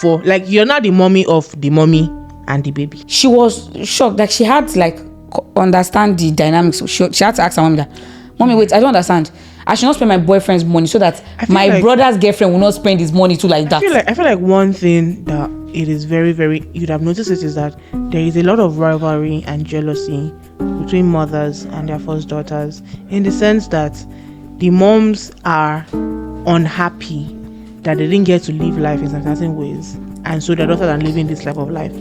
four. Like, you're not the mommy of the mommy and the baby. She was shocked. Like, she had to like understand the dynamics. She had to ask her mommy that, mommy, wait, I don't understand. I should not spend my boyfriend's money so that my like, brother's girlfriend will not spend his money too like that. I feel like one thing that it is very, very, you'd have noticed it, is that there is a lot of rivalry and jealousy between mothers and their first daughters, in the sense that the moms are unhappy that they didn't get to live life in certain ways, and so their daughters are living this type of life.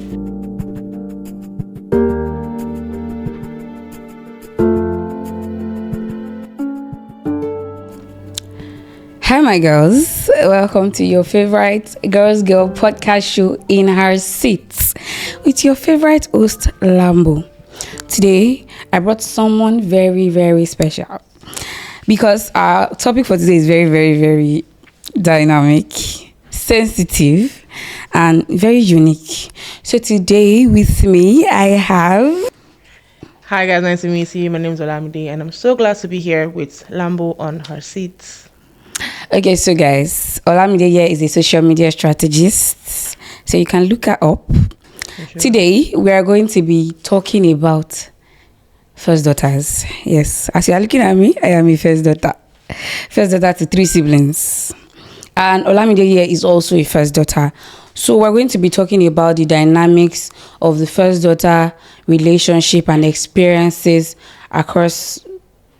Hi my girls, welcome to your favorite girl podcast show, In Her Seats, with your favorite host Lambo. Today I brought someone very, very special, because our topic for today is very, very, very dynamic, sensitive, and very unique. So today with me I have... Hi guys, nice to meet you. My name is Olamide and I'm so glad to be here with Lambo on her seats. Okay, so guys, Olamide here is a social media strategist, so you can look her up. Sure. Today we are going to be talking about first daughters. Yes, as you are looking at me, I am a first daughter to 3 siblings, and Olamide here is also a first daughter. So we're going to be talking about the dynamics of the first daughter relationship and experiences across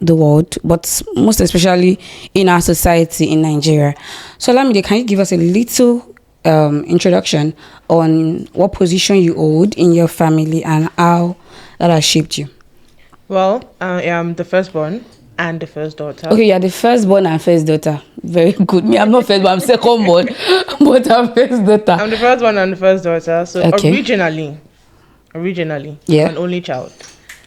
the world, but most especially in our society in Nigeria. So Olamide, can you give us a little introduction on what position you hold in your family and how that has shaped you? Well, I am the firstborn and the first daughter. Okay, you are the firstborn and first daughter. Very good. Me, I'm not firstborn, I'm secondborn, but I'm first daughter. I'm the firstborn and the first daughter. So okay. originally, yeah, I'm an only child.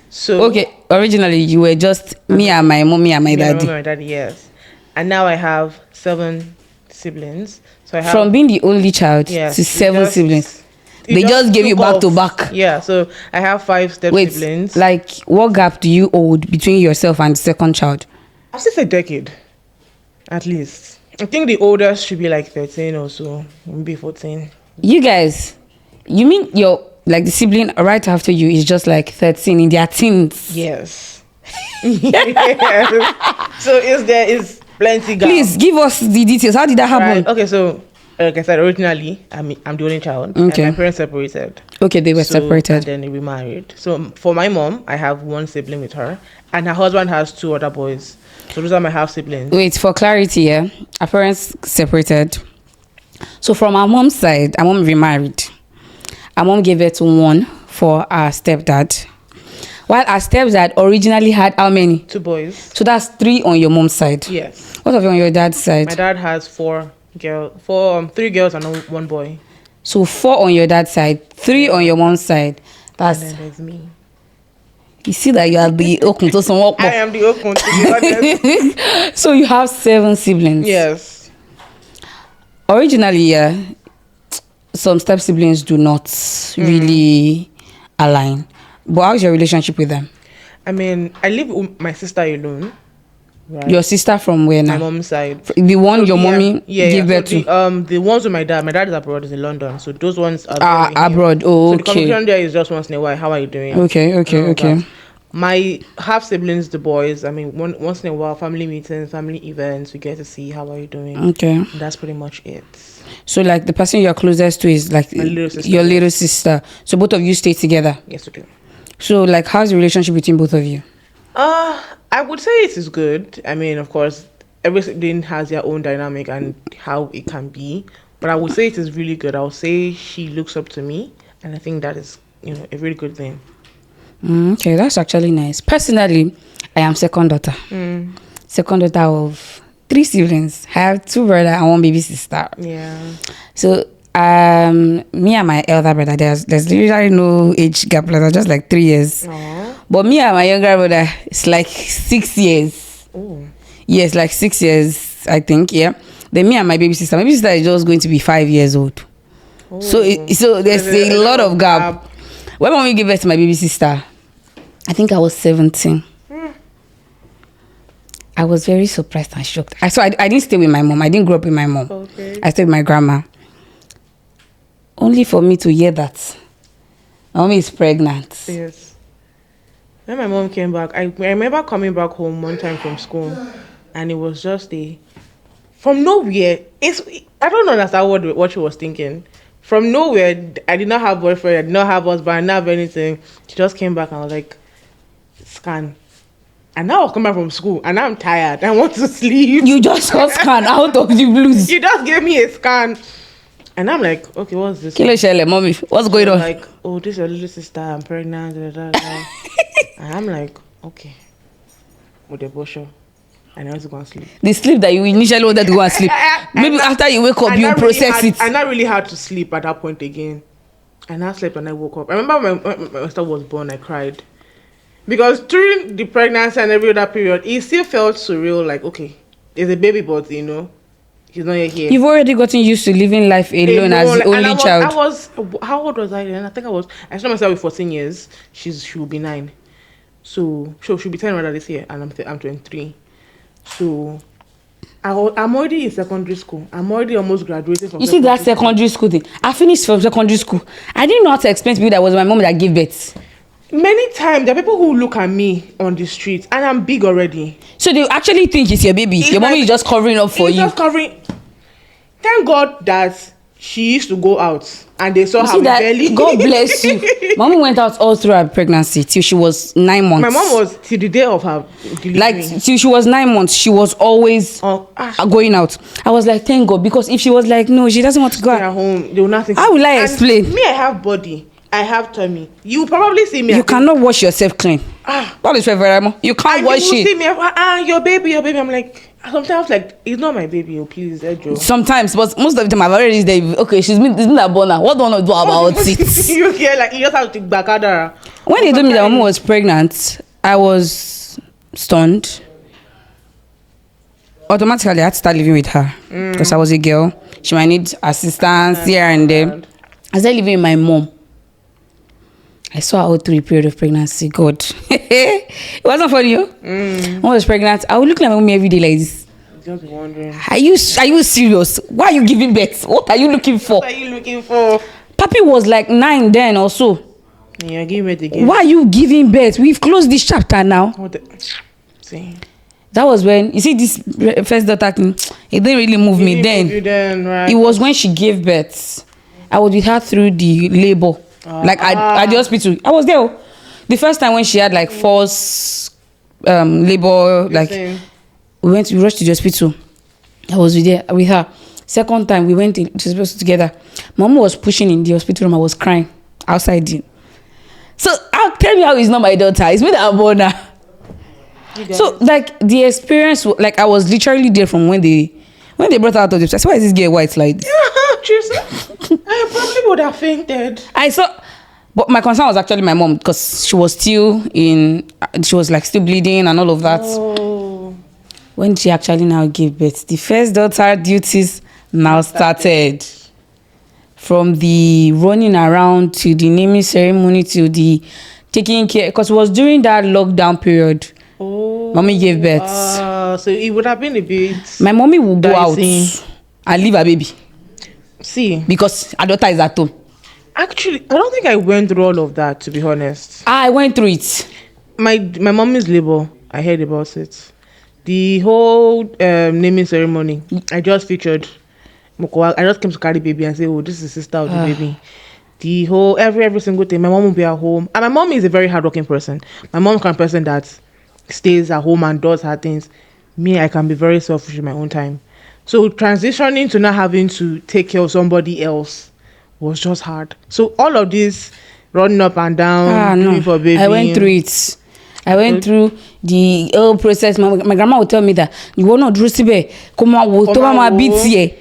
So okay, originally you were just me and my mommy and my daddy. My daddy, yes. And now I have 7 siblings. So I have, from being the only child, yes, to 7 siblings. They just gave you back to back. Yeah, so I have 5 siblings. Like, what gap do you hold between yourself and the second child? I'll say a decade, at least. I think the oldest should be like 13 or so, maybe 14. You guys, you mean your, like, the sibling right after you is just like 13 in their teens? Yes. Yes. So there is plenty gap. Please give us the details. How did that happen? Right. Okay, so like I said, originally I'm the only child. Okay. And my parents separated. Okay, they were separated. And then they remarried. So for my mom, I have 1 sibling with her, and her husband has 2 other boys. So those are my half siblings. Wait, for clarity, yeah, our parents separated. So from our mom's side, our mom remarried. Our mom gave birth to 1 for our stepdad, while our stepdad originally had how many? 2 boys. So that's 3 on your mom's side. Yes. What of you on your dad's side? My dad has 3 girls and 1 boy. So 4 on your dad's side, 3 on your mom's side. That's, and then there's me. You see that you are the okun to some work. I am the okun, to be honest. So you have 7 siblings. Yes. Originally, yeah, some step siblings do not really align. But how's your relationship with them? I mean, I live with my sister alone. Right. Your sister from where now? My mom's side. The one your mommy gave birth to? The ones with my dad. My dad is abroad, is in London. So those ones are abroad. Oh, okay. So the conversation there is just once in a while. How are you doing? Okay. My half siblings, the boys, I mean, once in a while, family meetings, family events, we get to see how are you doing. Okay. And that's pretty much it. So like the person you're closest to is like your little sister. So both of you stay together? Yes, we do. So like how's the relationship between both of you? I would say it is good. I mean, of course, everything has their own dynamic and how it can be. But I would say it is really good. I would say she looks up to me. And I think that is, a really good thing. Okay, that's actually nice. Personally, I am second daughter. Second daughter of 3 siblings. I have 2 brothers and 1 baby sister. Yeah. So me and my elder brother, there's literally no age gap, just like 3 years. Aww. But me and my younger brother, it's like 6 years. Ooh. Yes, like 6 years, I think. Yeah. Then me and my baby sister is just going to be 5 years old. Ooh. So there's a lot of gap. When mommy gave birth to my baby sister, I think I was 17. I was very surprised and shocked. I didn't stay with my mom. I didn't grow up with my mom. Okay. I stayed with my grandma. only for me to hear that my mom is pregnant. Yes. When my mom came back, I remember coming back home one time from school, and it was just from nowhere. I don't understand what she was thinking. From nowhere, I did not have boyfriend, I did not have husband, I did not have anything. She just came back and was like, scan. And now I was coming back from school, and now I'm tired. I want to sleep. You just got scanned out of the blues. You just gave me a scan. And I'm like, okay, what's this? Kilo Shele, mommy, what's going on? Like, oh, this is your little sister, I'm pregnant. Da, da, da. And I'm like, okay. With the bushel. And I want to go and sleep. The sleep that you initially wanted to go and sleep. Maybe after you wake up, you process it. I not really had to sleep at that point again. And I slept and I woke up. I remember when my sister was born, I cried. Because during the pregnancy and every other period, it still felt surreal. Like, okay, there's a baby, but he's not yet here. You've already gotten used to living life alone as the only child. How old was I then? I think I saw myself with 14 years. She will be 9. So she'll be 10 rather this year, and I'm 23. So I'm already in secondary school. I'm already almost graduating from. You see that secondary school thing? I finished from secondary school. I didn't know how to explain to you that it was my mom that gave birth. Many times there are people who look at me on the street, and I'm big already. So they actually think it's your baby. Your mommy is just covering up for you. Just covering. Thank God that she used to go out and they saw her belly. God bless you. Mommy went out all through her pregnancy till she was 9 months. My mom was till the day of her delivery. Like till she was 9 months, she was always going out. I was like, thank God, because if she was like, no, she doesn't want to go at home, they will not think. How will I explain? Me, I have body. I have tummy. You probably see me. You cannot wash yourself clean. That is very You can't wash it. See me. Your baby. I'm like. Sometimes, like, it's not my baby, please, Ejo. Sometimes, but most of the time, I've already said, okay, she's been that born now. What do I want to do about it? You hear, like, you just have to back at her. When they told me that mom was pregnant, I was stunned. Automatically, I had to start living with her because I was a girl. She might need assistance here and there. I started living with my mom. I saw her all through the period of pregnancy. God. It wasn't funny, yo. When I was pregnant, I would look like my mommy every day like this. Just wondering. Are you serious? Why are you giving birth? What are you looking for? What are you looking for? Papi was like 9 then or so. Yeah, give birth again. Why are you giving birth? We've closed this chapter now. See. That was when, you see this first daughter thing, it didn't really move me then. Right. It was when she gave birth. I was with her through the labor. Like at the hospital. I was there. The first time when she had like false labor, like we rushed to the hospital. I was with her. Second time we went to the hospital together. Mom was pushing in the hospital room. I was crying outside. So I'll tell you how it's not my daughter. It's me that I'm born now. So like the experience, like I was literally there from when they brought her out of the hospital. I said, why is this girl white like this? I probably would have fainted. But my concern was actually my mom because she was still like still bleeding and all of that. Oh. When she actually now gave birth, the first daughter duties now started. From the running around to the naming ceremony to the taking care, because it was during that lockdown period. Oh. Mommy gave birth. So it would have been a bit. My mommy would go out and leave her baby. See, because her daughter is at home. Actually, I don't think I went through all of that, to be honest. I went through it. My mommy's labor, I heard about it. The whole naming ceremony, I just featured. I just came to carry baby and say, oh, this is the sister of the baby. The whole, every single thing, my mom will be at home. And my mom is a very hardworking person. My mom's kind of person that stays at home and does her things. Me, I can be very selfish in my own time. So transitioning to not having to take care of somebody else was just hard. So all of this running up and down, looking for baby. I went through it. I went through the whole process. My grandma would tell me that you will not do sibe. Come on, beat here.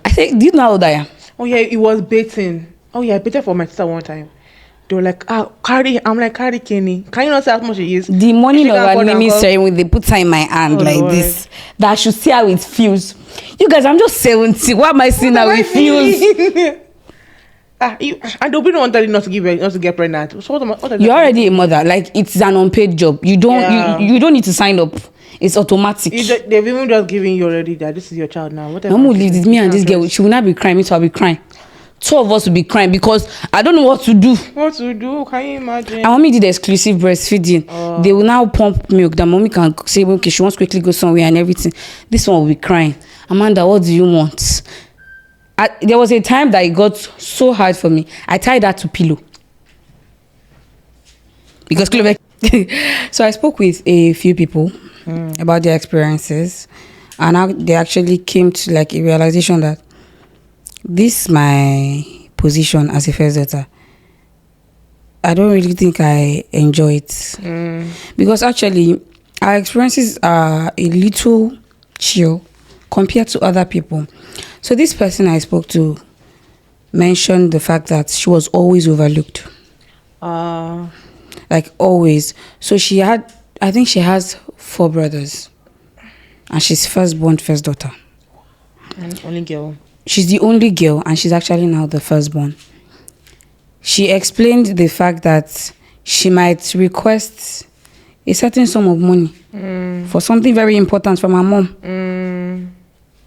I said, do you know how old I am? Oh yeah, it was baiting. Oh yeah, I baited for my sister one time. They were like, carry. I'm like, carry Kenny. Can you not say how much it is? The morning of our naming ceremony, they put her in my hand this. That I should see how it feels. You guys, I'm just 70. Why am I seeing how it feels? And they'll be the one telling you not to give birth, not to get pregnant. So what you're already a mother. Like, it's an unpaid job. You don't you don't need to sign up. It's automatic. They've even just given you already that this is your child now. Mom will leave this, me and this girl. She will not be crying. Me too, I'll be crying. two of us will be crying because I don't know what to do. What to do? Can you imagine? And mommy did exclusive breastfeeding. They will now pump milk that mommy can say, okay, she wants to quickly go somewhere and everything. This one will be crying. Amanda, what do you want? There was a time that it got so hard for me. I tied that to pillow. Because so I spoke with a few people about their experiences, and how they actually came to like a realization that this my position as a first daughter, I don't really think I enjoy it. Because actually our experiences are a little chill compared to other people. So this person I spoke to mentioned the fact that she was always overlooked. Like always. So I think she has 4 brothers. And she's firstborn, first daughter. And only girl. She's the only girl, and she's actually now the firstborn. She explained the fact that she might request a certain sum of money for something very important from her mom.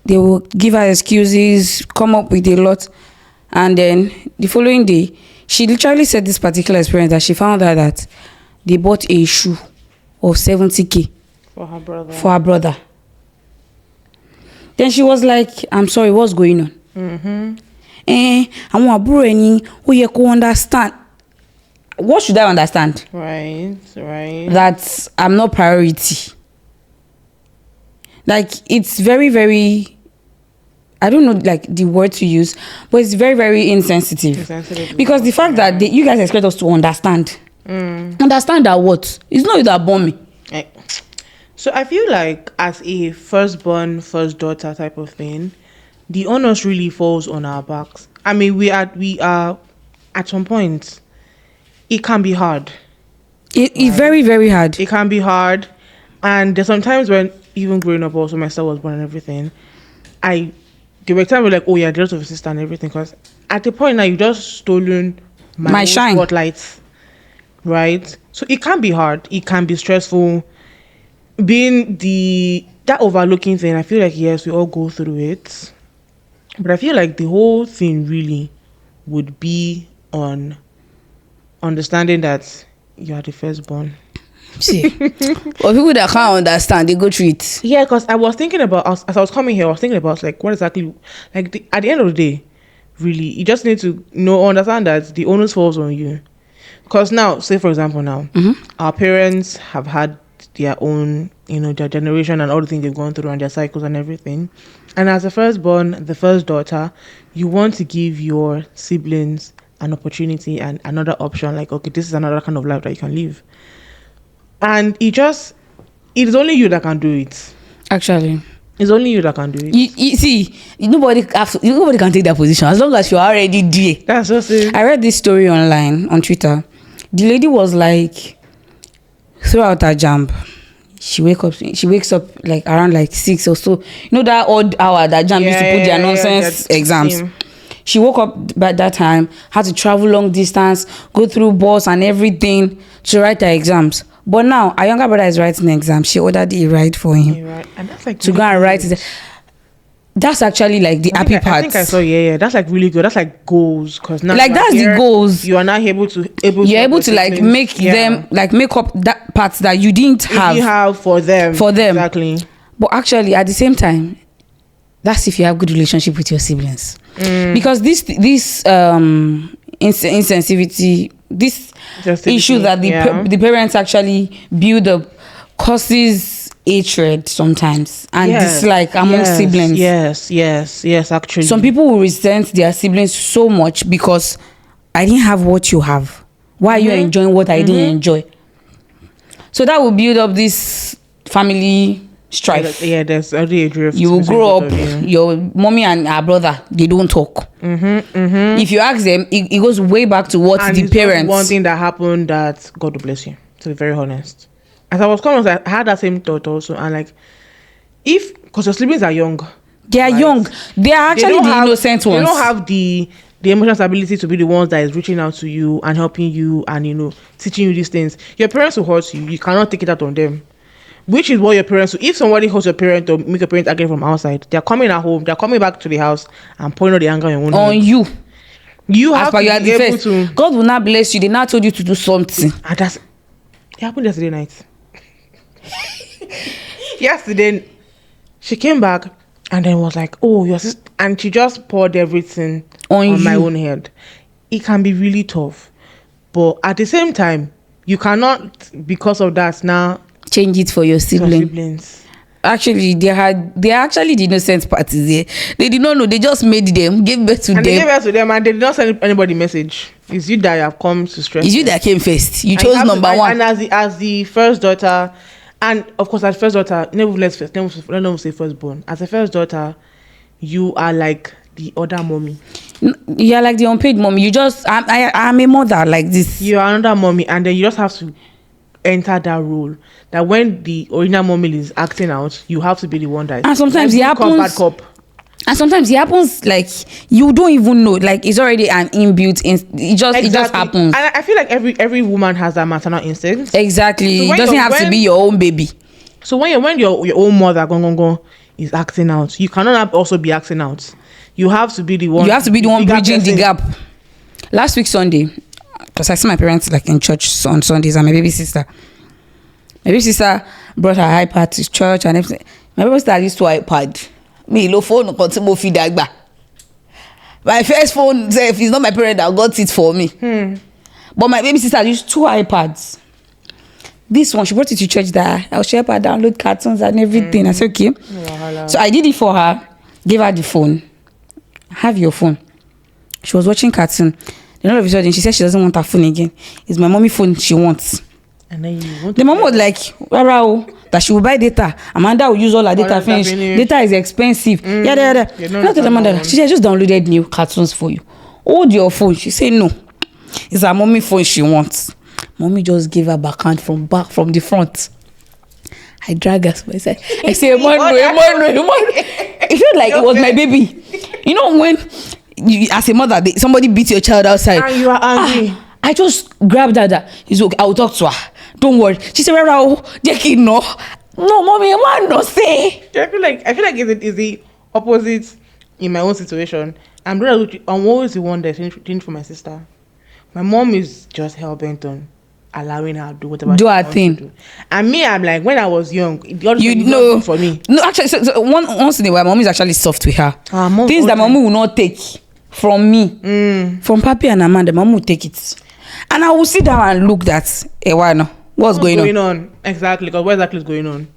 They will give her excuses, come up with a lot, and then the following day, she literally said this particular experience that she found out that they bought a shoe of 70K for her brother. Then she was like, I'm sorry, what's going on? I want to understand. What should I understand? Right. That I'm not priority. Like, it's very, very, I don't know like the word to use, but it's very, very insensitive. Because the fact that you guys expect us to understand. Understand that what? It's not you that born me. So I feel like as a firstborn, first daughter type of thing, the onus really falls on our backs. I mean, we are at some point, it can be hard. It's very, very hard. It can be hard. And there's sometimes when, even growing up also, my sister was born and everything, there were times where like, oh yeah, there's a sister and everything. Because at the point now, you just stolen my shine. Spotlight. Right? So it can be hard. It can be stressful. Being that overlooking thing, I feel like, yes, we all go through it. But I feel like the whole thing really would be on understanding that you are the firstborn. See, for people that can't understand, they go through it. Yeah, because I was thinking about, as I was coming here, I was thinking about like what exactly, like at the end of the day, really, you just need to understand that the onus falls on you. Because now, say for example now, our parents have had their own, their generation and all the things they've gone through and their cycles and everything. And as a firstborn, the first daughter, you want to give your siblings an opportunity and another option. Like, okay, this is another kind of life that you can live. And it is only you that can do it. Actually. It's only you that can do it. You see, nobody can take that position as long as you're already there. That's just it. I read this story online on Twitter. The lady was like, throughout her jump, she wakes up like around like 6 or so. That odd hour that jump used to put their nonsense exams. She woke up by that time, had to travel long distance, go through bus and everything to write her exams. But now, her younger brother is writing an exam. She ordered a ride for him. Right. And that's like to go and write it. That's actually like the happy part. I think I saw, that's like really good. That's like goals. Because now like that's the goals. You are now able to like make them, like make up that part that you didn't have. You have for them. Exactly. But actually, at the same time, that's if you have good relationship with your siblings. Because this insensitivity, this issue that the parents actually build up causes hatred sometimes and dislike among siblings. Yes, actually. Some people will resent their siblings so much because I didn't have what you have. Why are you enjoying what I didn't enjoy? So that will build up this family strife. There's already a drift. You will grow up, your mommy and her brother, they don't talk. If you ask them, it goes way back to what and the parents. One thing that happened that God bless you, to be very honest. As I was coming, I had that same thought also, and like, because your siblings are young. They are young. They are actually the innocent ones. They don't have the emotional stability to be the ones that is reaching out to you and helping you and teaching you these things. Your parents will hurt you. You cannot take it out on them. Which is what your parents do. If somebody hurts your parent or make your parents again from outside, they're coming at home, they're coming back to the house and pointing out the anger on you. You as have per to you are be the able first. to. God will not bless you. They now told you to do something. And it happened yesterday night. Yesterday, she came back and then was like, "Oh, your sister," and she just poured everything on my you. own head. It can be really tough, but at the same time, you cannot, because of that, now Change it for your sibling. siblings. Actually, they are actually the innocent parties there. They did not know. They just made them, gave birth to And them. they gave us to them, and they did not send anybody message. It's you that have come to stress. It's you them. that came first. You And chose have to- number and- one. And as the first daughter, and of course as first daughter, let's not say firstborn. As a first daughter, you are like the other mommy. You're like the unpaid mom. You just, I'm a mother like this. You are another mommy, and then you just have to enter that role. That when the original mommy is acting out, you have to be the one that. And sometimes like, it good cop, happens. bad cop. And sometimes it happens like you don't even know. Like it's already an inbuilt. It just happens. And I feel like every woman has that maternal instinct. Exactly. So It when doesn't you're- have to when- be your own baby. So when your own mother go is acting out, you cannot also be acting out. You have to be the one. You have to be the one bigger bridging the person. gap. Last week Sunday, because I see my parents like in church on Sundays, and my baby sister brought her iPad to church and everything. My baby sister used to iPad. Me low phone continue feed that. My first phone, if it's not my parent that got it for me. But my baby sister used 2 iPads. This one, she brought it to church that I'll help her download cartoons and everything. I said, okay. Wahala. So I did it for her, gave her the phone. Have your phone. She was watching cartoon. Then all of a sudden, she said she doesn't want her phone again. It's my mommy phone she wants. And then you want The mom was like, Rara, that she will buy data. Amanda will use all her data finish. Data is expensive. Yada. Not the mother. She said, I just downloaded new cartoons for you. Hold your phone. She said, no. It's her mommy phone she wants. Mommy just gave her backhand from the front. I drag her to my side. I say, Emmanuel. It felt like it was my baby. You know when, you, as a mother, somebody beats your child outside. And you are angry. I just grabbed her. He's okay. I will talk to her. Don't worry. She said, Rara, Jackie, no. No, mommy, man, no say. I feel like it's the opposite in my own situation. I'm always the one that's changing for my sister. My mom is just hell bent on allowing her to do whatever Do she her wants thing. to do. And me, I'm like, when I was young, You know, for me. No, actually, so once in a while, mommy is actually soft with her. Mom, Things that okay. mommy will not take from me, from Papi and Amanda, mommy will take it. And I will sit down and look that, why no? What's going on? Exactly, because what exactly is going on?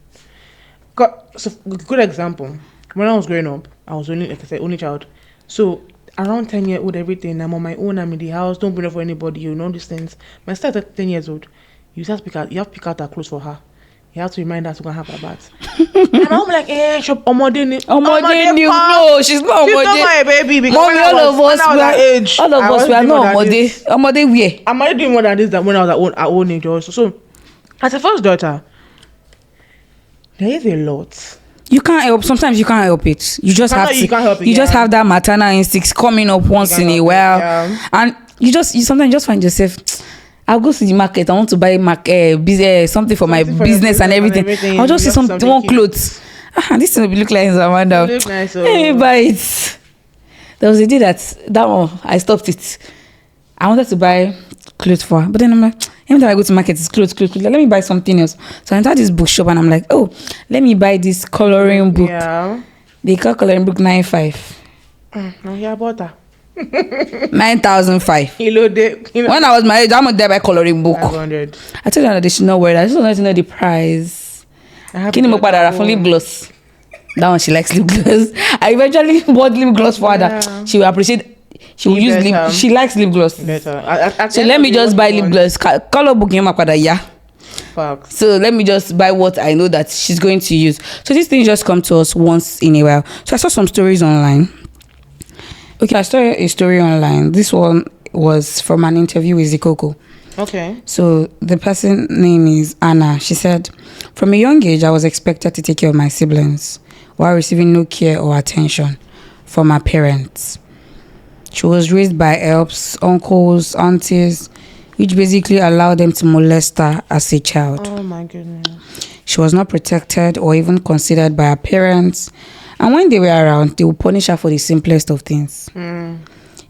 So, good example. When I was growing up, I was only, like I said, only child. So, around 10-year-old, everything, I'm on my own, I'm in the house, don't bring up for anybody, you know these things. My sister at 10 years old, you have to pick out her clothes for her. You have to remind her to go and have her bath. And I'm like, shop Omode. No, she's not Omode. She's not my baby. Because Mommy, all of us, we are not Omode. Omode where? I'm already doing more than this than when I was at own age also. So, as a first daughter, there is a lot. You can't help. Sometimes you can't help it. You just have to. You can't help it, You just yeah. have that maternal instinct coming up once in a while, and you sometimes just find yourself. I'll go to the market. I want to buy something for my business and everything. I'll just see one clothes. This thing will look like Amanda. Look nice. Let me buy it. There was a day that one I stopped it. I wanted to buy clothes for her, but then I'm like, every time I go to market, it's clothes. Like, let me buy something else. So I entered this bookshop and I'm like, oh, let me buy this coloring book. Yeah. They call coloring book 9,500. No, yeah, bought her. 9,500. When I was my age, I'm gonna buy coloring book. 500. I told her that they should not wear that. I just wanted to know the price. Kini mo padà for lip gloss. That one she likes lip gloss. I eventually bought lip gloss for her. That she will appreciate. She will use lip. She likes lip gloss. Better. So let me just buy lip gloss. Color book yẹn ma padà yá. Facts. So let me just buy what I know that she's going to use. So these things just come to us once in a while. So I saw some stories online. Okay, I saw a story online. This one was from an interview with Zikoko. Okay. So the person name is Anna. She said, from a young age, I was expected to take care of my siblings while receiving no care or attention from my parents. She was raised by helps, uncles, aunties, which basically allowed them to molest her as a child. Oh my goodness. She was not protected or even considered by her parents. And when they were around, they would punish her for the simplest of things.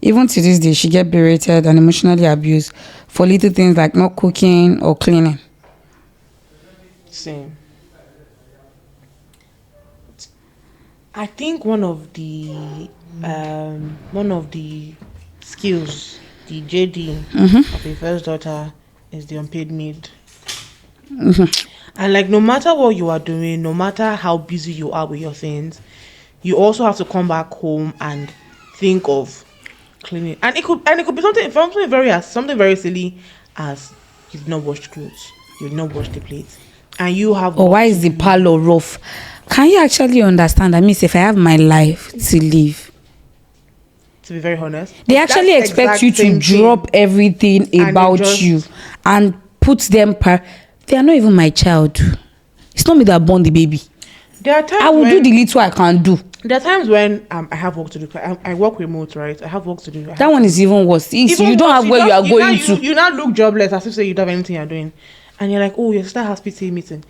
Even to this day, she get berated and emotionally abused for little things like not cooking or cleaning. Same. I think one of the skills, the JD of a first daughter is the unpaid maid. And like, no matter what you are doing, no matter how busy you are with your things, you also have to come back home and think of cleaning. And it could be something very silly as you did not wash the clothes, you did not wash the plates, and you have. Or why is the parlor rough? Can you actually understand? That means if I have my life to live, to be very honest, they actually expect you to drop everything about you and put them they are not even my child. It's not me that born the baby. There are times I will do the little I can do. There are times when I have work to do. I work remote, right? I have work to do. That one is even worse. You don't have where you are going to. You now look jobless as if say you don't have anything you're doing, and you're like, oh, your sister has PTA meeting.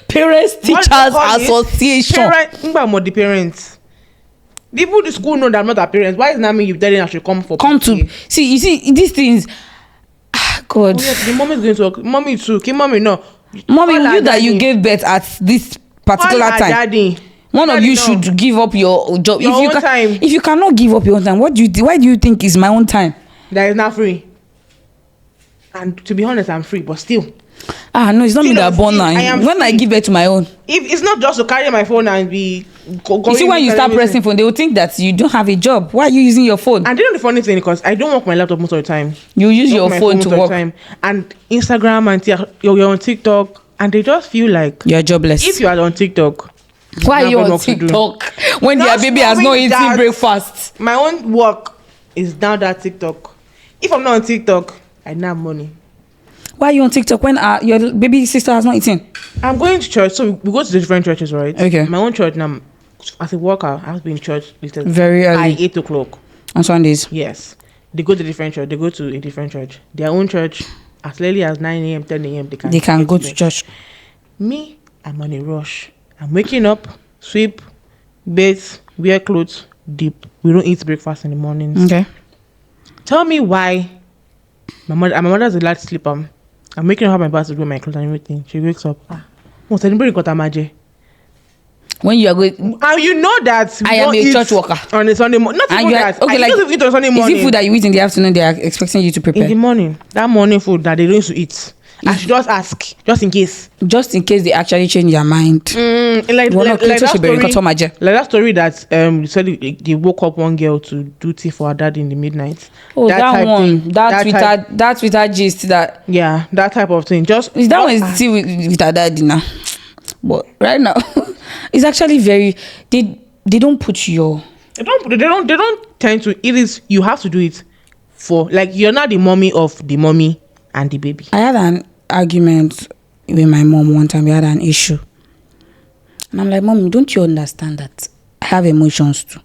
Parents Teachers Association. The parents. People the school know that I'm not a parent. Why is not me you telling I should come for to see? You see these things. God. Oh, yes, the mom is going to work. Mommy too. Mommy no. Mommy, you that you gave birth at this particular time. Daddy. One of you should give up your job. Your own time. If you cannot give up your own time, why do you think is my own time? That is not free. And to be honest, I'm free, but still. No, it's not me that born now. When I give birth to my own. If it's not just to carry my phone and be going. You see, when you start pressing phone, they will think that you don't have a job. Why are you using your phone? And you know the funny thing, because I don't work my laptop most of the time. You use your phone to work. And Instagram and you're on TikTok, and they just feel like you're jobless. If you are on TikTok, why are you on TikTok when their baby has not eaten breakfast? My own work is now that TikTok. If I'm not on TikTok, I don't have money. Why are you on TikTok when your baby sister has not eaten? I'm going to church, so we go to the different churches, right? Okay. My own church now, as a worker, I have to be in church very early. By 8 o'clock. On Sundays? Yes. They go to different church. They go to a different church. Their own church, as early as 9 a.m., 10 a.m., they can go to church. Me, I'm on a rush. I'm waking up, sweep, bathe, wear clothes, dip. We don't eat breakfast in the mornings. Okay. Tell me why my mother's a light sleeper. I'm waking up my bath to do my clothes and everything. She wakes up. When you are going, you know that I am a church worker on a Sunday morning. Not even that. Okay, like eat on Sunday morning. Is it food that you eat in the afternoon? They are expecting you to prepare in the morning. That morning food that they don't used to eat. I should just ask, just in case. Just in case they actually change their mind. Like that story that they said they woke up one girl to do tea for her dad in the midnight. Oh, that one. That's with her gist that. Yeah, that type of thing. Just is that one is tea with her dad now. But right now, it's actually very. They don't put your. They don't tend to. It is you have to do it for, like, you're not the mommy of the mommy and the baby. I had an argument with my mom one time. We had an issue, and I'm like, Mom, don't you understand that I have emotions too?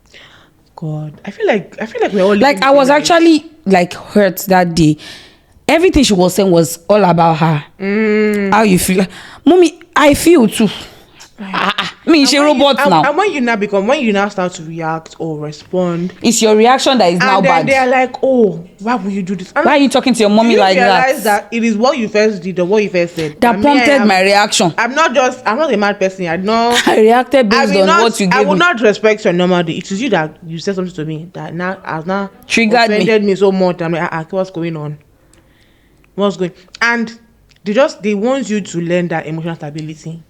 God, I feel like we're all like I was actually like hurt that day. Everything she was saying was all about her. How you feel? Mommy, I feel too. I mean, she's a robot now. And when you now start to react or respond, it's your reaction that is now bad. And they are like, oh, why would you do this? And why are you talking to your mommy like that? You realize that it is what you first did or what you first said that prompted my reaction. I'm not a mad person. I reacted based on what you gave me. I will not respect your normal day. It is you that you said something to me that has now triggered me so much. I'm like, what's going on? What's going? And they want you to learn that emotional stability.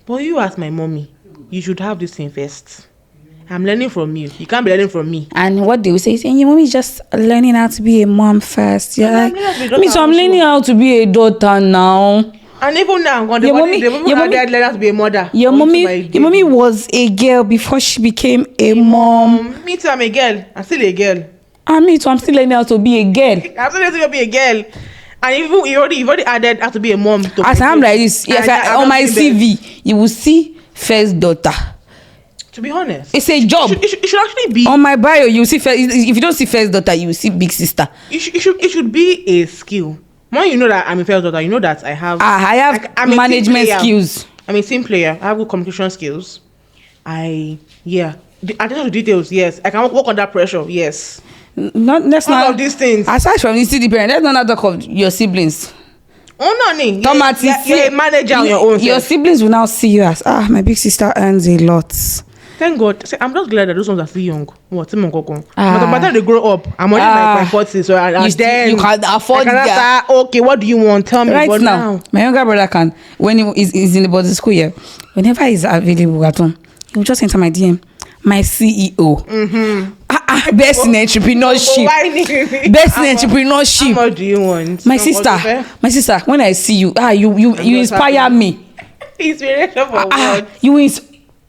But you, as my mommy, you should have this thing first. I'm learning from you. You can't be learning from me. And what they will say is, your mommy is just learning how to be a mom first. Yeah, like, so I'm learning how to be a daughter now. And even now, your mommy learned how to be a mother. Your mommy was a girl before she became a mom. Me too, I'm a girl. I'm still a girl. And me too, I'm still learning how to be a girl. I'm still learning how to be a girl. And even you've already added how to be a mom. As I'm like this, yes, on my CV, you will see first daughter. To be honest, it's a job. It should actually be on my bio. You will see first. If you don't see first daughter, you will see big sister. It should be a skill. When you know that I'm a first daughter, you know that I have management skills. I'm a team player. I have good communication skills. the attention to details, yes. I can work under pressure, yes. That's All not of these things. aside from the city parent. Let's not talk of your siblings. Oh no, Ning. Tomati, You're a manager on your own. Your self. siblings will now see you as my big sister earns a lot. Thank God. See, I'm just glad that those ones are still young. What? But Ah. by the time they grow up, I'm already like my 40s, so You can afford that. Okay, what do you want? Tell me. Right but now, my younger brother can, when he's in the boarding school year, whenever he's available at home, he will just enter my DM. My CEO. Best in entrepreneurship. Best in entrepreneurship. How much do you want? My sister, when I see you, you inspire me. Inspiration for what?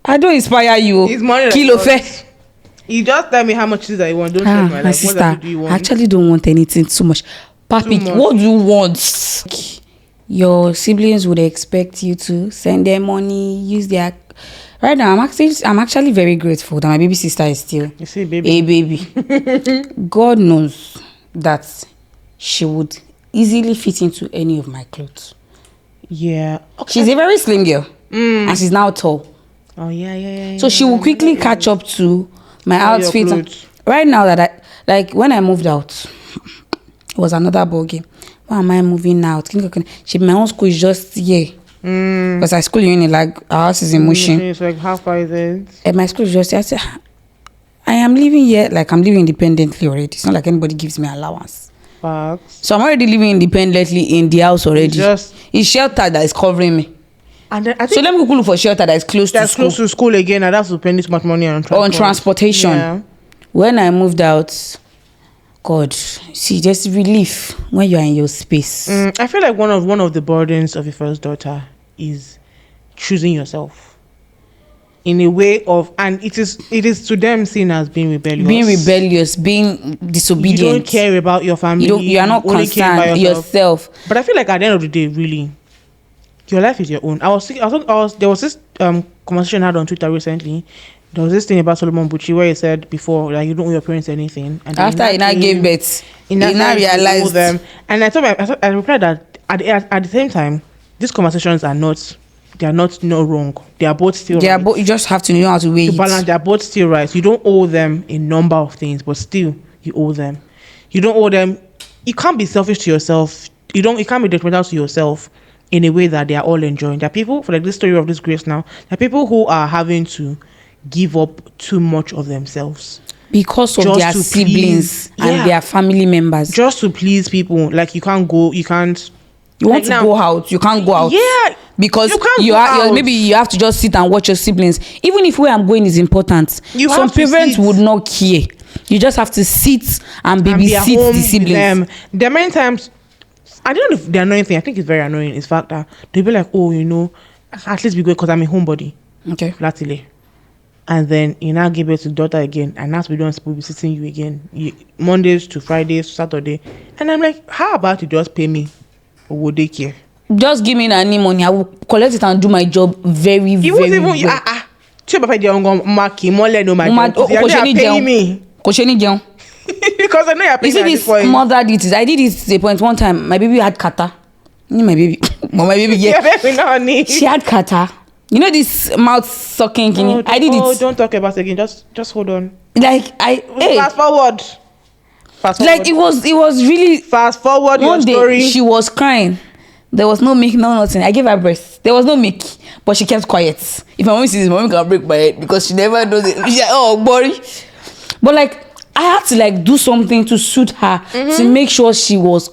I don't inspire you. It's money. Kilo fe. You just tell me how much it is that you want. Don't tell me My like sister, what do you want? I actually don't want anything too much. Papi, Too much. what do you want? Your siblings would expect you to send them money, use their. Right now, I'm actually very grateful that my baby sister is still You see, baby. a baby. God knows that she would easily fit into any of my clothes. Yeah. Okay. She's a very slim girl, and she's now tall. Oh yeah. So she will quickly catch up to my All your outfit. clothes. Right now that when I moved out, it was another ball game. Why am I moving out? My own school is just here. Because I school in like our house is in Mushin. It's like how far is it? And my school is just here. I said, I am living here, like I'm living independently already. It's not like anybody gives me allowance. Facts. So I'm already living independently in the house already. It's shelter that is covering me. And then I think So let me go look for shelter that is close to school. close to school again. I have to spend this much money on Transportation. Yeah. When I moved out, God, see, just relief when you are in your space. I feel like one of the burdens of your first daughter is choosing yourself in a way of, and it is to them seen as being rebellious. Being disobedient. You don't care about your family. You are not only care about concerned yourself. But I feel like at the end of the day, really, your life is your own. There was this conversation I had on Twitter recently. There was this thing about Solomon Bucci where he said before, like, you don't owe your parents anything. And After he now gave birth, he now realized them. And I replied that at the same time, these conversations are not wrong. They are both still right. You just have to know how to weigh To balance, they are both still right. You don't owe them a number of things, but still you owe them. You don't owe them. You can't be selfish to yourself. You can't be detrimental to yourself in a way that they are all enjoying. There are people, for like this story of this grace now, there are people who are having to give up too much of themselves because of their siblings and their family members, just to please people. Like you want to go out, you can't go out, because maybe you have to just sit and watch your siblings. Even if where I'm going is important, some parents would not care. You just have to sit and babysit the siblings. There are many times, I don't know if the annoying thing, I think it's very annoying, is fact that they'll be like, oh, at least be good because I'm a homebody. Okay. Lately. And then you now give birth to daughter again, and that's we don't be sitting you again. Mondays to Fridays to Saturday. And I'm like, how about you just pay me? Or would they care? Just give me any money. I will collect it and do my job very, very well. Even paying me. Because I know you're paying. You see this mother did it. I did it to a point one time. My baby had kata. My baby. My baby, she had kata. You know this mouth sucking thing? I did it. Oh, don't talk about it again. Just hold on. Fast forward. It was really fast forward. One day she was crying. There was no milk, no nothing. I gave her breast. There was no milk, but she kept quiet. If my mom sees this, my mom can break my head because she never knows it. She's like, oh, boy. But I had to do something to suit her to make sure she was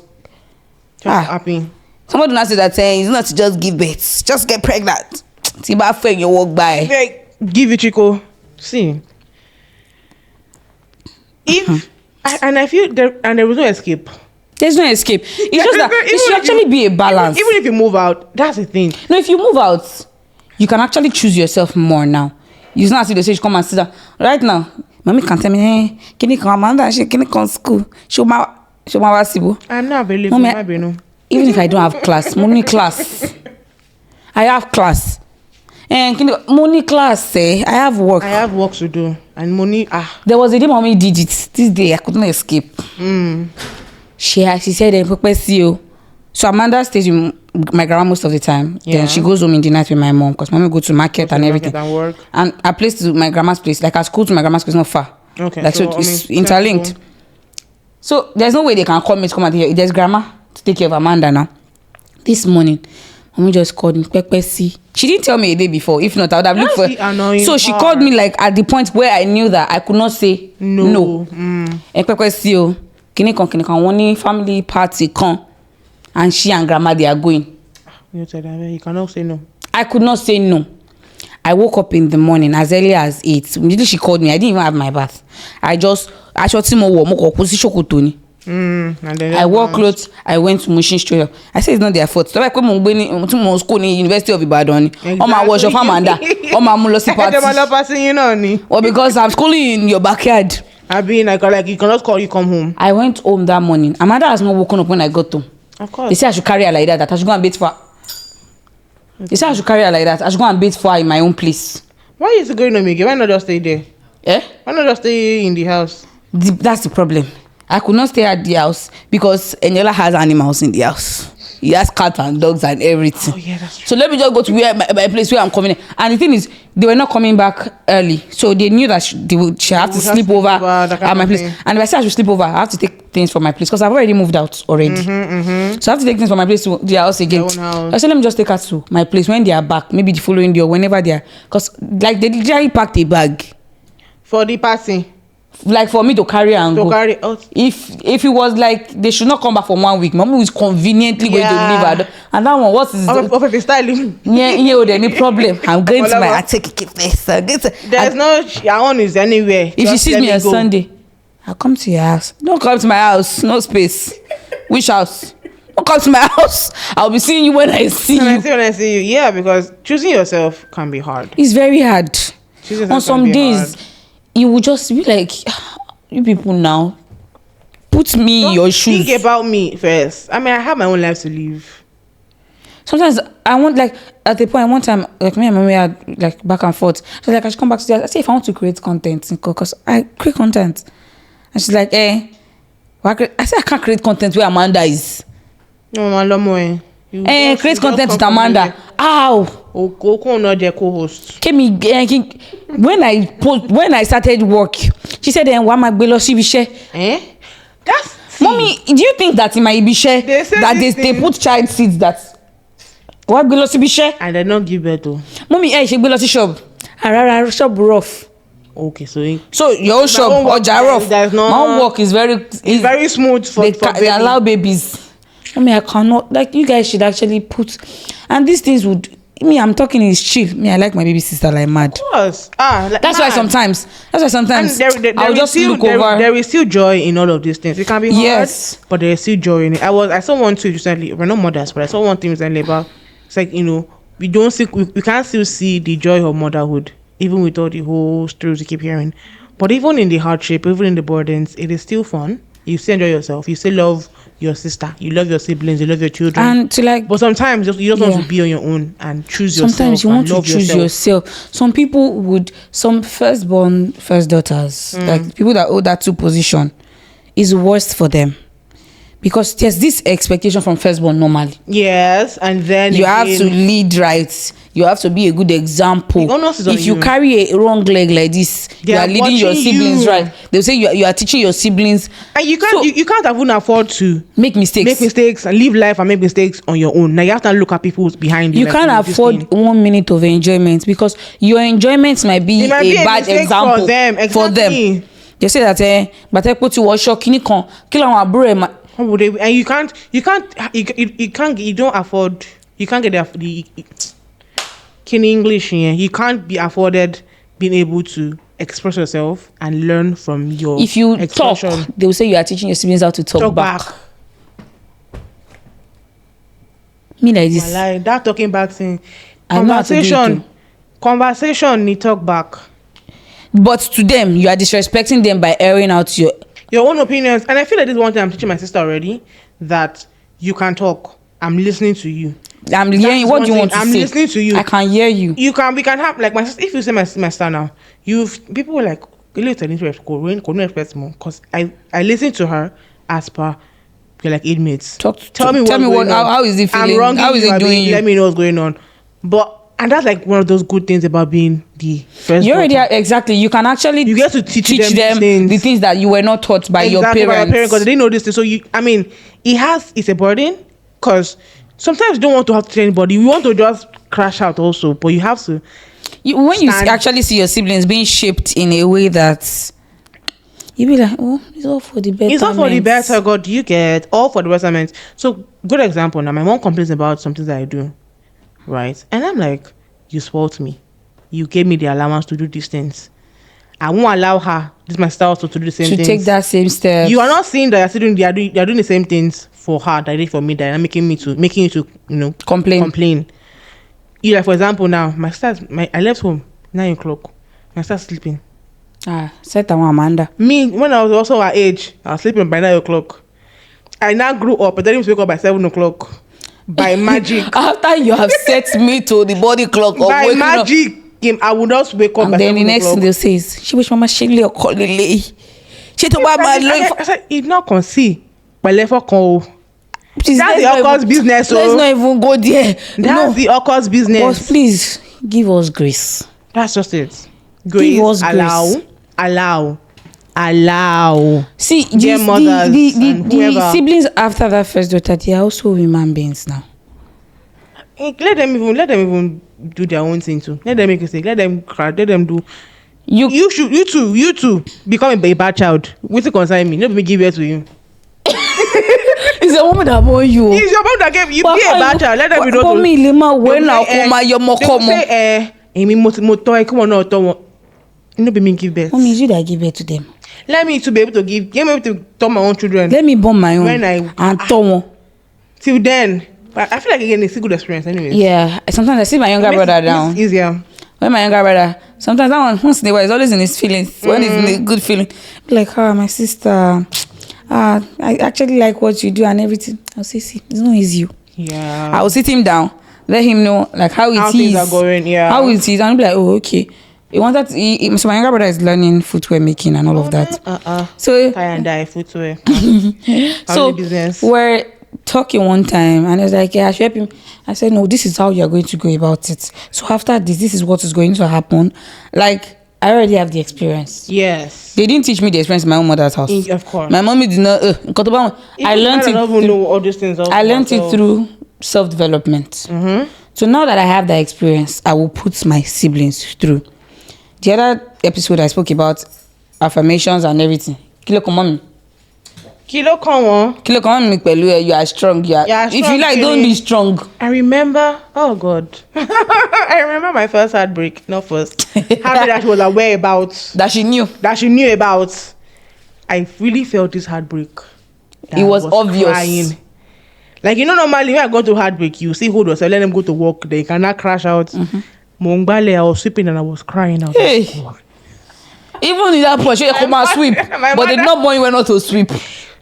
happy. Somebody now said that saying it's not to just give birth, just get pregnant. See about friend you walk by. Give it, Chico. See. If and I feel there was no escape. There's no escape. It's just that it should actually be a balance. Even if you move out, that's the thing. No, if you move out, you can actually choose yourself more now. You not see the say come and sit down. Right now, mommy can tell me, hey, can you come and can you come school? Show my wasibo. I'm not available. Mommy, even if I don't have class, mommy class. I have class. And money class, I have work. I have work to do. And money, There was a day mommy did it. This day I could not escape. She said, so Amanda stays with my grandma most of the time. Yeah. Then she goes home in the night with my mom because mommy go to market and everything. Market and work. And our place to my grandma's place, like our school to my grandma's place, is not far. Okay. Like so, it's interlinked. So there's no way they can call me to come out here. There's grandma to take care of Amanda now. This morning, mommy just called me. Pepe, see. She didn't tell me a day before. If not, I would have looked for. So she called me like at the point where I knew that I could not say no. And Pepe, see, oh, kini kon one family party come, and she and grandma they are going. You cannot say no. I could not say no. I woke up in the morning as early as 8. Immediately she called me. I didn't even have my bath. I shot him over. And then I wore clothes. I went to Mushin straight up. I said it's not their fault. So I come to school in University of Ibadan. On my wash of Amanda. On my mulosi party. Or because I'm schooling in your backyard. I mean, like you cannot call you come home. I went home that morning. Amanda has not woken up when I got home. Of course. They said I should carry her like that. That I should go and bathe for her. They said I should carry her like that. I should go and bathe for her in my own place. Why is it going on, Miguel? Why not just stay there? Why not just stay in the house? That's the problem. I could not stay at the house because Eniola has animals in the house. He has cats and dogs and everything. Oh yeah, that's true. So let me just go to my place where I'm coming. And the thing is, they were not coming back early, so they knew that she have to sleep over at my place. And if I say I should sleep over, I have to take things from my place because I've already moved out already. So I have to take things from my place to their house again. I said let me just take her to my place when they are back, maybe the following day or whenever they are, because like they literally packed a bag for the party. Like for me to carry and go. Carry out. If it was like they should not come back for 1 week, mommy was conveniently going to leave her. And that one, what is it? Styling. Yeah, with any problem. I'm going to my take it first. There's no your own is anywhere. If she sees me on Sunday, I'll come to your house. Don't come to my house, no space. Which house? Don't come to my house. I'll be seeing you when I see you. When I see you, yeah, because choosing yourself can be hard. It's very hard. On some days. You will just be like, you people now, put me in your shoes. Think about me first. I mean, I have my own life to live. Sometimes I want, like, at the point, one time, like, me and mommy had, like, back and forth. So, like, I should come back to that. I say, if I want to create content, because I create content. And she's like, I say, I can't create content where Amanda is. No, Malomo, create content with Amanda. Ow! Not their co-host. When I started work, she said, That's mommy, do you think that in my ibishe that they put child seats that what belosi bishe? And they not give birth to. Mommy, she belosi shop. Arara shop rough. Okay, so your own shop or rough. My own work is very smooth for they allow babies. Mommy, I cannot, like, you guys should actually put, and these things would, I'm talking is chill. I like my baby sister like mad. Of course. Like that's why sometimes I'll just look over. There is still joy in all of these things. It can be hard, but there is still joy in it. I saw one too recently. We're not mothers, but I saw one thing recently about, it's like, we can't still see the joy of motherhood, even with all the whole stories we keep hearing. But even in the hardship, even in the burdens, it is still fun. You still enjoy yourself. You still love your sister. You love your siblings. You love your children. And but sometimes you just want to be on your own and choose yourself. Sometimes you want to choose yourself. Some people would. Some first daughters, like people that hold that two position, is worst for them. Because there's this expectation from firstborn normally. Yes, and then you have to lead right. You have to be a good example. If you carry a wrong leg like this, you are leading your siblings right. They'll say you are teaching your siblings. And you can't even afford to make mistakes and live life and make mistakes on your own. Now you have to look at people behind you. You can't afford 1 minute of enjoyment because your enjoyment might be a bad example for them. Exactly. For them. They say that but I put you wash your kini kan kill our bro. And you can't get the in English here. You can't be afforded being able to express yourself and learn from your if you expression. Talk, they will say you are teaching your siblings how to talk back. Me like this. That talking back thing. Conversation need talk back. But to them, you are disrespecting them by airing out your own opinions. And I feel like this one thing I'm teaching my sister already, that you can talk. I'm listening to you. I'm hearing what do you want to say. I'm listening to you. I can hear you. We can have, like, my sister, if you say my sister now, people were like, because I listen to her as per You're like inmates. Tell me what. How is he feeling? I'm wrong. How is he doing you? Let me know what's going on. And that's like one of those good things about being the first. You already exactly. You can actually you get to teach them the things that you were not taught by your parents. Because they didn't know this thing. So it's a burden because sometimes you don't want to have to tell anybody. You want to just crash out also, but you have to. When you actually see your siblings being shaped in a way that you be like, oh, it's all for the better. It's all for the better. God, you get all for the betterment. So good example. Now my mom complains about something that I do. Right, and I'm like, you spoiled me. You gave me the allowance to do these things. I won't allow her. This is my style to do the same things. To take that same step. You are not seeing that they are doing the same things for her that they did for me. That are making you to complain. You like, for example, now I left home 9 o'clock. I start sleeping. Set that one, Amanda. Me, when I was also her age, I was sleeping by 9 o'clock. I now grew up, but then I didn't wake up by 7 o'clock. By magic. After you have set me to the body clock of by magic up, I would not wake up. And then the next thing they'll say is, she wish mama she or call lay. She told my I said, it's not can see. But left for call. That's the Occur's business. Let's not even go there. That's the Occur's business. But please give us grace. That's just it. Grace. Give us grace. Allow. See, their mothers the siblings after that first daughter, they are also human beings now. Let them even do their own thing too. Let them make a mistake. Let them cry. Let them do. You too become a bad child. What's it concern me? Let me give birth to you. It's a woman that born you. It's your mom that gave you. Be a bad child. Let them be not. Me lima when I come your mo come. Emi moto come on no to. No be me give birth. Mommy, is you that give birth to them? Let me to be able to give. Let me to turn my own children. Let me born my own. When and turn one. Till then, but I feel like again it's a good experience anyway. Yeah, sometimes I see my younger brother down. It's easier. When my younger brother, sometimes that one once in a while is always in his feelings. When he's in a good feeling, be like, my sister, I actually like what you do and everything. I'll say, see, it's not easy. Yeah. I will sit him down, let him know like how things are going. Yeah. How it is, and I'll be like, oh, okay. He wanted so my younger brother is learning footwear making and all of that. So tie and dye footwear. So business. We're talking one time and I was like, yeah, I should help him. I said, no, this is how you're going to go about it. So after this is what is going to happen. Like, I already have the experience. Yes. They didn't teach me the experience in my own mother's house. Of course. My mommy did not. I learned it. Know all these things. I learned it through self-development. Mm-hmm. So now that I have that experience, I will put my siblings through. The other episode I spoke about affirmations and everything. Kilo come on, you are strong. You are strong. If you like, don't be strong. I remember. Oh God, I remember my first heartbreak. Not first. Heartbreak that she was aware about. That she knew about. I really felt this heartbreak. It was obvious. Crying. Like, normally when I go to heartbreak, you see hold yourself, let them go to work. They cannot crash out. Mm-hmm. I was sweeping and I was crying out. Hey. Even in that point, she come and sweep. But they not want you not to sweep.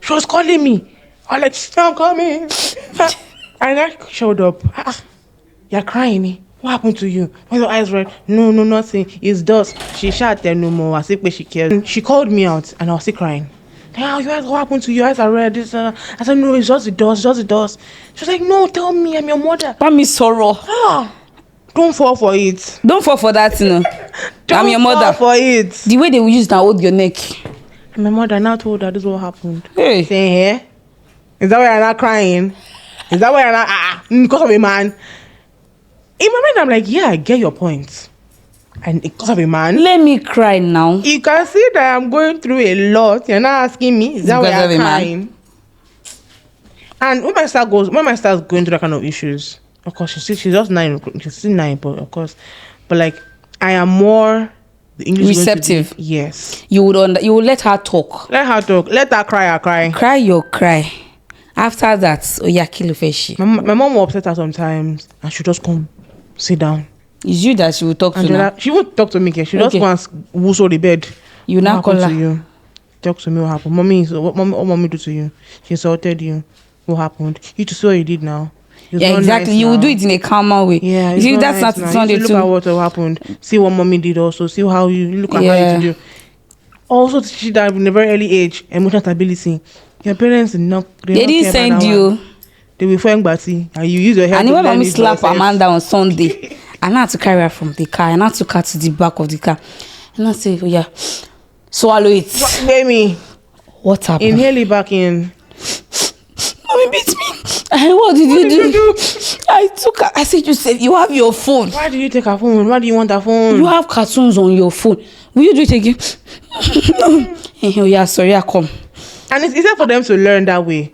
She was calling me. I was like, I'm coming. And I showed up. You're crying. What happened to you? Why your eyes red? No, nothing. It's dust. She shouted no more. I said, she cares. She called me out and I was still crying. Hey, your eyes, what happened to you? Your eyes are red. I said, no, it's just the dust. She was like, no, tell me, I'm your mother. Mami sorrow. Don't fall for it. Don't fall for that, I'm your mother. Don't fall for it. The way they will use to hold your neck. My mother now told her this is what happened. Hey. Saying, hey, is that why you're not crying? Is that why you're not because of a man? In my mind, I'm like, yeah, I get your point. And because of a man. Let me cry now. You can see that I'm going through a lot. You're not asking me, is that why I'm crying? And when my start going through that kind of issues, of course, she's just 9. She's still 9, but of course, but like I am more the English receptive. Yes, you would let her talk. Let her cry. Cry your cry. After that, kill my mom will upset her sometimes, and she'll just come sit down. It's you that she will talk to now. She won't talk to me. She just wants whistle the bed. You now call her. To you? Talk to me. What happened, mommy? What mommy do to you? She insulted you. What happened? You to see what you did now. Yeah, exactly. You will do it in a calmer way. Yeah, you see, that's not Sunday too. Look at what happened. See what mommy did also. See how you look at how you do. also teach you that in a very early age, emotional stability. Your parents They didn't send you. They will find Bati and you use your head. And even when we slap Amanda on Sunday, and I had to carry her from the car, and I took her to the back of the car, and I said, "Oh yeah, swallow it." What, baby? What happened? Inhale it back in. Mommy beat me. What did you do? I took her. I said, you have your phone. Why do you take her phone? Why do you want her phone? You have cartoons on your phone. Will you do it again? No. Oh yeah, sorry, I come. And it's easier for them to learn that way.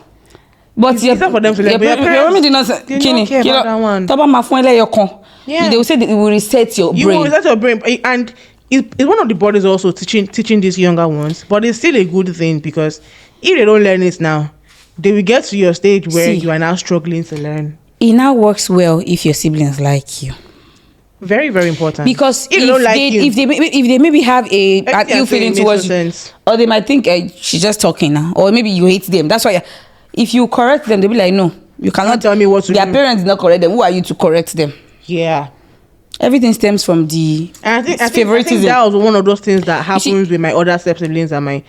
But it's easier for them to learn. Your parents did not say, care about that one. Yeah. They will say that it will reset your brain. You will reset your brain. And it's one of the bodies also teaching these younger ones. But it's still a good thing because if they don't learn it now, they will get to your stage where you are now struggling to learn. It now works well if your siblings like you. Very, very important. Because if they maybe have an ill feeling towards you, or they might think she's just talking now, or maybe you hate them. That's why if you correct them, they'll be like, no, you cannot tell me what to do. Their parents did not correct them. Who are you to correct them? Yeah. Everything stems from the favoritism. I think that was one of those things that happens with my other step-siblings and my...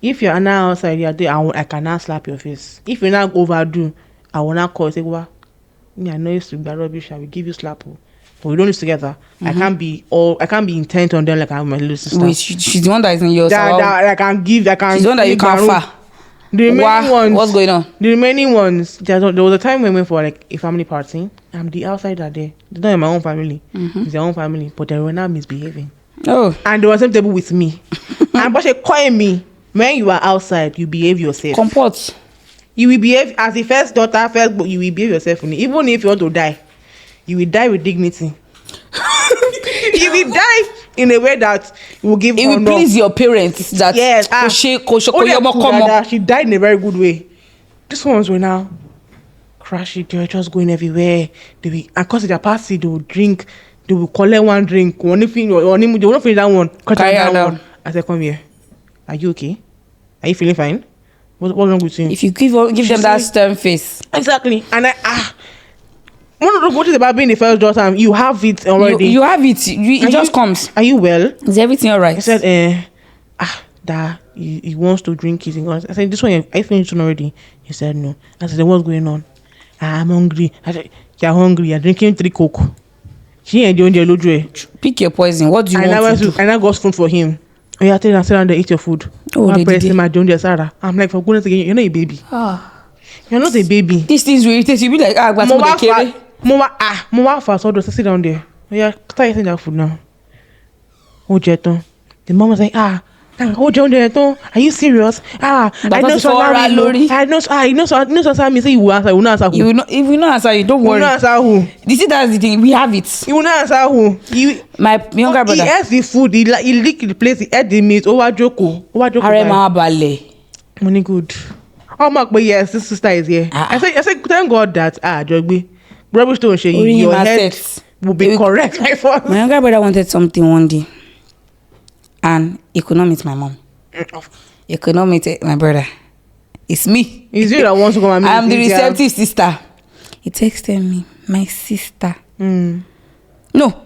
If you're now outside the day, I cannot slap your face. If you now overdo, I will not call you say, well, I know it's to be rubbish, I will give you slap. But we don't live together. I can't be intent on them like I'm my little sister. Wait, she's the one that is in your She's the one that you can far. The remaining ones, what's going on? The remaining ones, there was a time when we went for like a family party. I'm the outsider there. They're not in my own family. It's their own family, but they were not misbehaving. Oh. And they were on the same table with me. And but she calling me. When you are outside, you behave yourself. Comport. You will behave as the first daughter, you will behave yourself. Even if you want to die, you will die with dignity. You will die in a way that will give honor. It will please your parents. That yes. She died in a very good way. These ones were now crashing. They were just going everywhere. And because of their party, they will drink. They will collect one drink. They will not finish that one. Carry her down. I said, come here. Are you okay? Are you feeling fine? What's wrong with you? If you give them that stern face. Exactly. And one of the good things about being the first daughter, you have it already. You have it. It just comes. Are you well? Is everything all right? I said, that he wants to drink it. I said, this one, I finished it already. He said, no. I said, what's going on? I'm hungry. I said, you're hungry. You're drinking 3 Coke. She ain't doing the load. Pick your poison. What do you want to do? And I got food for him. Oh, yeah, tell him, sit down there, eat your food. Oh, I'm like, for goodness sake, you're not a baby. You're not a baby. These things will irritate you. Be like, Mama fast, so sit down there. Oh, yeah, start eating that food now. Oh, Jeton. The mom was like, oh, John Jeton, are you serious? I know so. I know so. Me say you will answer. You will not answer who? If you not answer, you don't worry. You will not answer who? This is that's the thing. We have it. You will not answer who? My younger brother. He ate the food. He licked the place. He ate the meat. Over Joko. Arema Bale. Money good. Oh, Mark, but yes, this sister is here. I said, thank God that Jogby, rubbish don't share. Your head will be correct. My younger brother wanted something one day, and he could not meet my mom. He could not meet my brother. It's me. It's you that wants to come and meet. I'm the receptive sister. He texted me, my sister. No.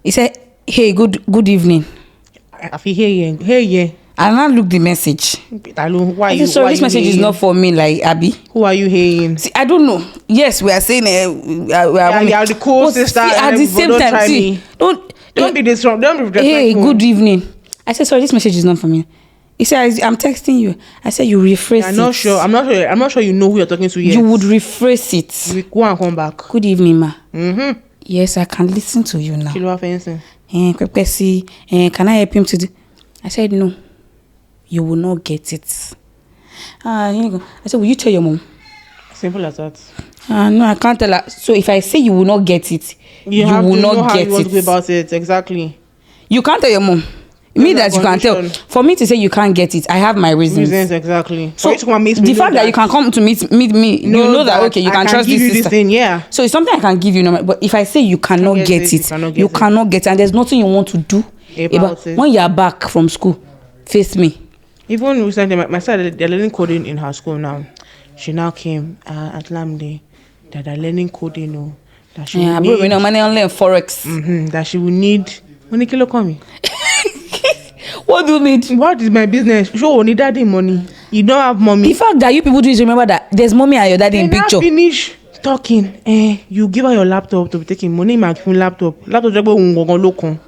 He said, hey, good evening. I feel hey. And I looked the message. Why you? So this message is not for me, like Abby. Who are you hating? See, I don't know. Yes, we are saying you are the cool sister. At the same time, see, don't be this wrong. Don't be disrespectful. Hey, good evening. I said, sorry, this message is not for me. He said, I'm texting you. I said, you rephrase it. I'm not sure you know who you're talking to yet. You would rephrase it. You will go and come back. Good evening, ma. Yes, I can listen to you now. Can I help him to do? I said, no. You will not get it. I said, will you tell your mom? Simple as that. No, I can't tell her. So if I say you will not get it, you will not get it. You want to go about it. Exactly. You can't tell your mom. Me that you can tell. For me to say you can't get it, I have my reasons. Exactly. So the fact that you can come to meet me, you know that okay, you can trust this sister. Yeah. So it's something I can give you, but if I say you cannot get it, you cannot get it, and there's nothing you want to do about it. When you are back from school, face me. Even recently, my sister, they're learning coding in her school now. She now came at Lamde that they're learning coding. That she money on forex. That she will need Money kilo come. What do you mean? What is my business? Show only daddy money. You don't have mommy. The fact that you people do is remember that there's mommy and your daddy in picture. Finish talking. You give her your laptop to be taking money. My laptop. Laptop just go local.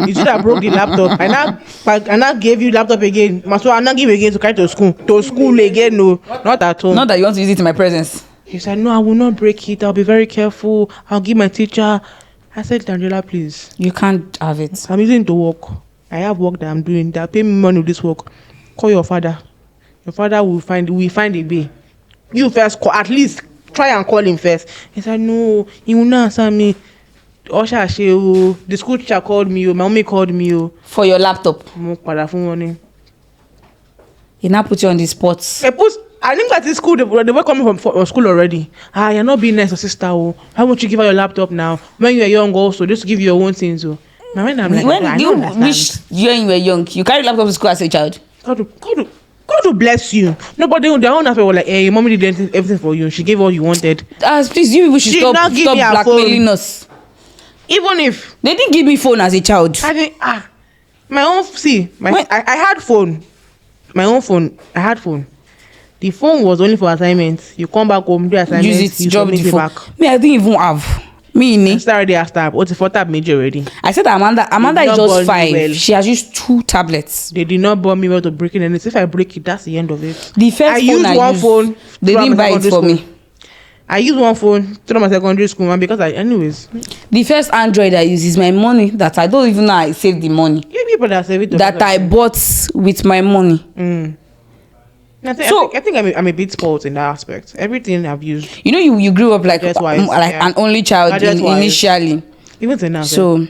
You should have broke the laptop. I now gave you laptop again. So I now give again to carry to school. To school again, no, not at home. Not that you want to use it in my presence. He said, no, I will not break it. I'll be very careful. I'll give my teacher. I said, Daniela, please. You can't have it. I'm using it to work. I have work that I'm doing. They'll pay me money with this work. Call your father. Your father will find a way. You first call, at least try and call him first. He said, no, he will not answer me. Osha, the school teacher called me. My mommy called me. For your laptop. He now put you on the spot. I think that in school, they were coming from school already. You're not being nice to sister. How won't you give her your laptop now? When you were young also, just give you your own things. When I'm like, I don't understand. When you were young, you carried laptop to school as a child. God to bless you. Nobody on their own affair was like, hey, your mommy did everything for you. She gave all you wanted. Please, you people should stop blackmailing us. Even if they didn't give me phone as a child. I think my own. See, I had phone. My own phone. I had phone. The phone was only for assignments. You come back home, do assignments. Use it, drop the phone. Back. Me, I didn't even have. Me, started after. What's the 4 tab major already? I said Amanda is just 5. Well. She has used 2 tablets. They did not burn me well to breaking anything. If I break it, that's the end of it. The first phone. They didn't buy it for me. I use one phone through my secondary school, man, because anyways. The first Android I use is my money that I don't even know I saved the money. You people that save it. That I bought with my money. I think I'm a bit spoiled in that aspect. Everything I've used. You know, you grew up like an only child initially. Even now. So,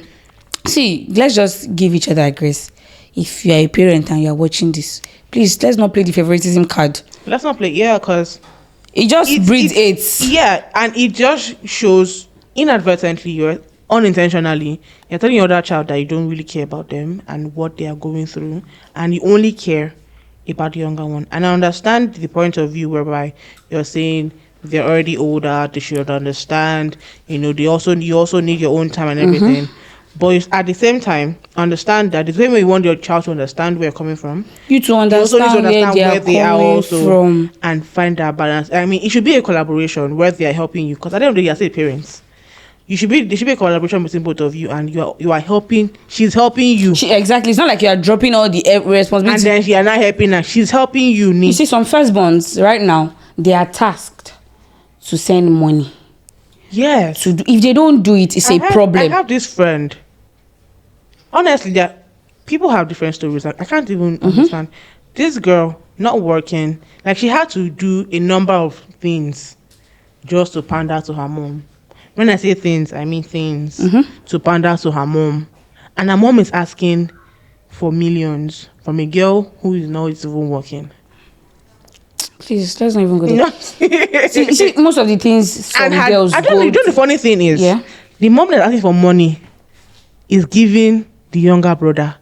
see, let's just give each other a grace. If you are a parent and you are watching this, please let's not play the favoritism card. Let's not play, because it just breeds hate. Yeah, and it just shows inadvertently, or unintentionally, you're telling your other child that you don't really care about them and what they are going through, and you only care about the younger one. And I understand the point of view whereby you're saying they're already older, they should understand, you also need your own time and everything. But at the same time, understand that the same way you want your child to understand where you're coming from, you to understand, also need to understand where they are also from, and find that balance. I mean, it should be a collaboration where they are helping you, because at the end of the day, you're still parents. There should be a collaboration between both of you, and you are helping. She's helping you. Exactly. It's not like you are dropping all the responsibility. And then you are not helping her. She's helping you. You see, some firstborns right now, they are tasked to send money. Yes. If they don't do it, it's a problem. I have this friend. Honestly, people have different stories. Like, I can't even understand. This girl not working. Like, she had to do a number of things just to pander to her mom. When I say things, I mean things to pander to her mom. And her mom is asking for millions from a girl who is not even working. Please, let's not even go there. see, most of the things some girls I don't know, the funny thing is, the mom that's asking for money is giving the younger brother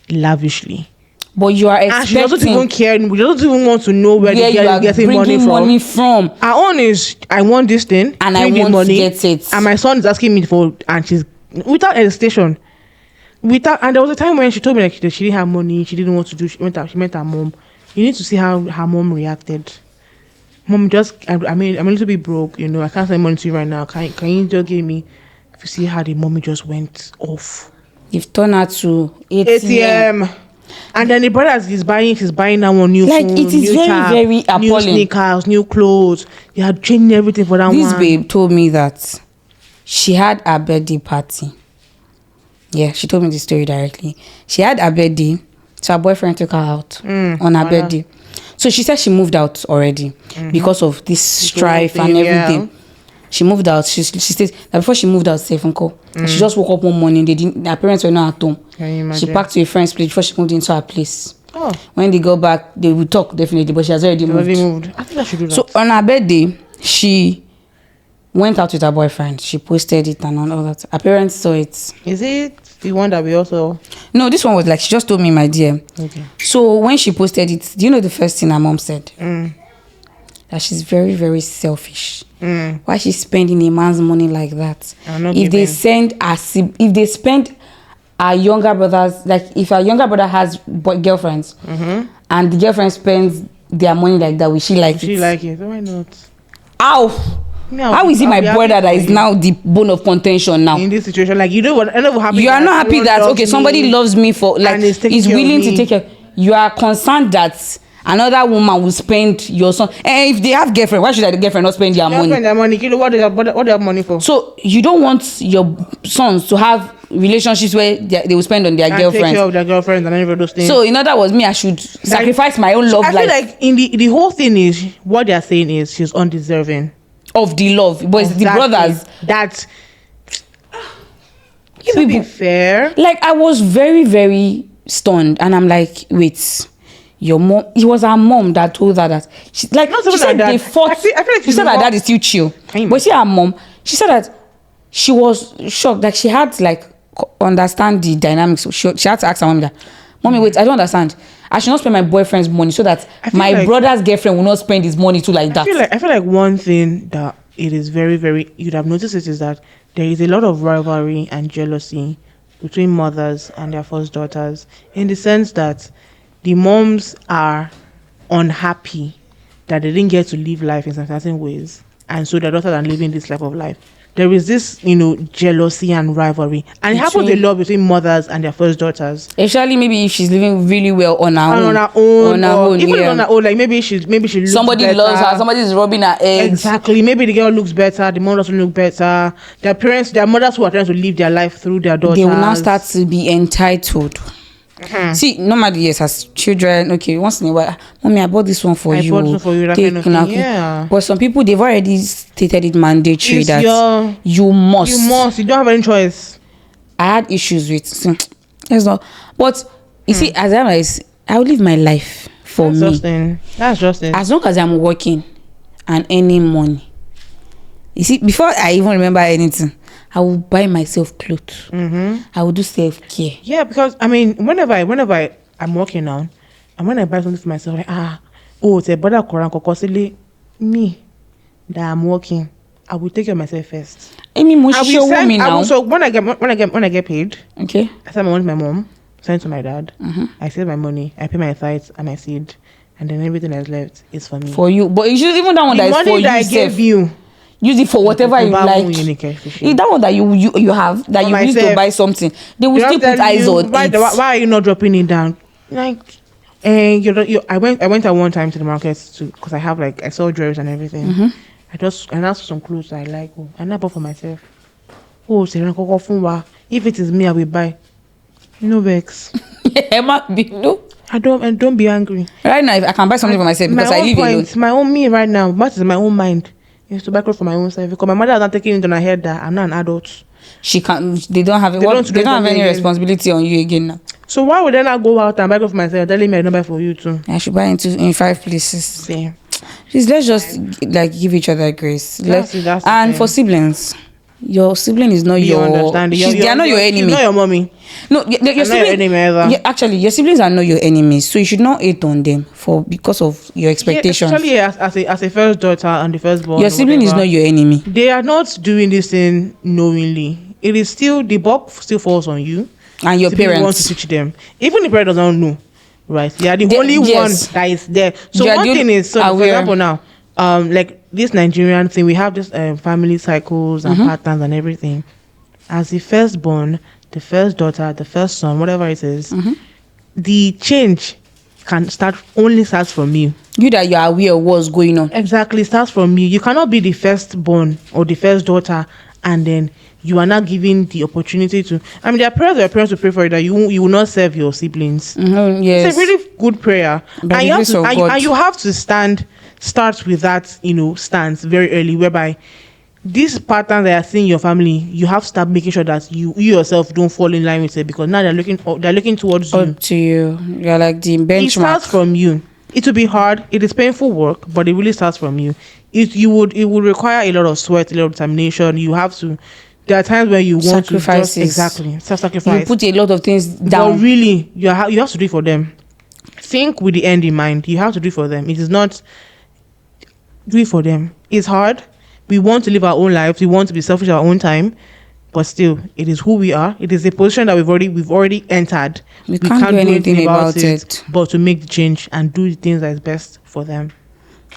lavishly. But you are expecting... And she doesn't even care. We don't even want to know where the girl is getting money from. Her own is, I want this thing. And I want money, to get it. And my son is asking me for... And she's... Without hesitation. And there was a time when she told me like she didn't have money. She didn't want to do... She met her mom. You need to see how her mom reacted. Mom, I mean, I'm a little bit broke. I can't send money to you right now. Can you just give me... If you see how the mommy just went off. You've turned her to ATM. And then the brother she's buying that one new phone, it is very, very appalling. New sneakers, new clothes. They are changing everything for that one. This babe told me that she had a birthday party. Yeah, she told me the story directly. She had a birthday, so her boyfriend took her out on her birthday. So she said she moved out already because of this strife and everything. Yeah. She moved out. She says that before she moved out, she just woke up one morning. Her parents were not at home. She packed to a friend's place before she moved into her place. Oh. When they go back, they will talk definitely, but she has already moved. I think I should do that. So on her birthday, she went out with her boyfriend. She posted it and all that. Her parents saw it. Is it the one that we also... No, this one was like, she just told me, my dear. Okay. So when she posted it, do you know the first thing her mom said? That she's very, very selfish. Why she's spending a man's money like that? If they spend our younger brothers, like if our younger brother has girlfriends, and the girlfriend spends their money like that, will she like it? She like it. Why not? Ow! No, How is it my I'll be brother happy that for is you. now the bone of contention now? In this situation, like you know what? I know what happened. You are not happy that okay, somebody loves me for like and is taking is care of willing to me. take care. You are concerned that another woman will spend your son. And if they have girlfriend, why should the girlfriend not spend their They money? spend their money. You know what they have money for? So you don't want your sons to have relationships where they will spend on their And take care girlfriends. of their girlfriends and every of those things. So in other words, me, I should sacrifice my own love I feel life like in the whole thing is what they are saying is she's undeserving. of the love. But it's Of the that brothers. thing. That You to be people, fair. like I was very, very stunned, and I'm like, wait, your mom? It was her mom that told her that she like Not she even said her they dad. fought. I feel like She said her dad is still chill, but see her mom. She said that she was shocked. Like she had to like understand the dynamics. She had to ask her mom that, mommy, wait, I don't understand. I should not spend my boyfriend's money so that I feel my like- brother's girlfriend will not spend his money too like that. I feel like one thing that it is very, very you'd have noticed it is that there is a lot of rivalry and jealousy between mothers and their first daughters, in the sense that the moms are unhappy that they didn't get to live life in some certain ways, and so their daughters are living this type of life. There is this, jealousy and rivalry, and it happens a Between- lot between mothers and their first daughters. Especially maybe if she's living really well on her And own. on her own, On her or own, even yeah. on her own, like maybe she looks Somebody better. loves her. Somebody is rubbing her eggs. Exactly. Maybe the girl looks better, the mom doesn't look better. Their mothers who are trying to live their life through their daughters. They will now start to be entitled. See, normally, yes, as children, okay, once in a while, mommy, I bought this one for I you. bought this one for you, that Take kind of now, thing, yeah. But some people, they've already stated it mandatory It's that your- you must. You must. You don't have any choice. I had issues with. That's not. But you see, as I was, I will live my life for That's me. just it. That's just it. As long as I'm working and earning money. You see, before I even remember anything, I will buy myself clothes. I will do self-care. Yeah, because I mean, whenever I'm working now, and when I buy something for myself, like it's a brother Koran Kokosili, me that I'm working, I will take care of myself first. Amy, I must show me now. so when I get paid, Okay. I send my money to my mom, send it to my dad. I save my money, I pay my tithes and my seed, and then everything that's left is for me. For you, but you should even that one the that is money for that I you. gave Sef. you, Use it for whatever you Buy like. one unique fish. Is that one that you have that For you use to myself. buy something? They will You still have put to eyes you, on why, it. why are you not dropping it down? Like, I went at one time to the market because I saw jewelry and everything. I asked for some clothes I like, and I bought for myself. If it is me, I will buy. No vex. Emma, no. Don't be angry. Right now, if I can buy something for myself because I live alone. My own me right now. What is my own mind? Is to buy clothes for my own self because my mother has not taken it on her head that I'm not an adult. She can't. They don't have. They don't They don't have any again. responsibility on you again now. So why would I not go out and buy clothes for myself, telling me I don't buy for you too? I should buy in 5 places. See. Please, let's just like give each other grace. That's the And thing. for siblings, your sibling is not You your. understand? They are not your enemy. She's not your mommy. No, your I'm not your sibling. enemy either. Yeah, actually, your siblings are not your enemies, so you should not hate on them because of your expectations. Yeah, especially as a first daughter and the firstborn. Your sibling is not your enemy. They are not doing this thing knowingly. It is still the buck still falls on you. And your to be the one to parents. teach them. Even the parent doesn't know, right? They are the only yes. one that is there. So They are one the thing is, so for aware. example now, like this Nigerian thing, we have this family cycles and patterns and everything. As the firstborn, the first daughter, the first son, whatever it is, the change only starts from you. You that you are aware of what's going on. Exactly, starts from you. You cannot be the firstborn or the first daughter and then you are not given the opportunity to. I mean, there are prayers to pray for you that you will not serve your siblings. Yes. It's a really good prayer, By the grace of God. and you have to start with that, stance very early, whereby these patterns that are seeing in your family, you have to start making sure that you yourself don't fall in line with it, because now they're looking towards you. Up to you. You're like the benchmark. It starts from you. It will be hard. It is painful work, but it really starts from you. It would require a lot of sweat, a lot of determination. You have to. There are times when you want to Sacrifices. exactly self-sacrifice. You put a lot of things But down. really, you have to do it for them. Think with the end in mind. You have to do it for them. It is not do it for them. It's hard. We want to live our own lives. We want to be selfish our own time. but still, it is who we are. It is a position that we've already entered. We can't do anything about it. But to make the change and do the things that is best for them.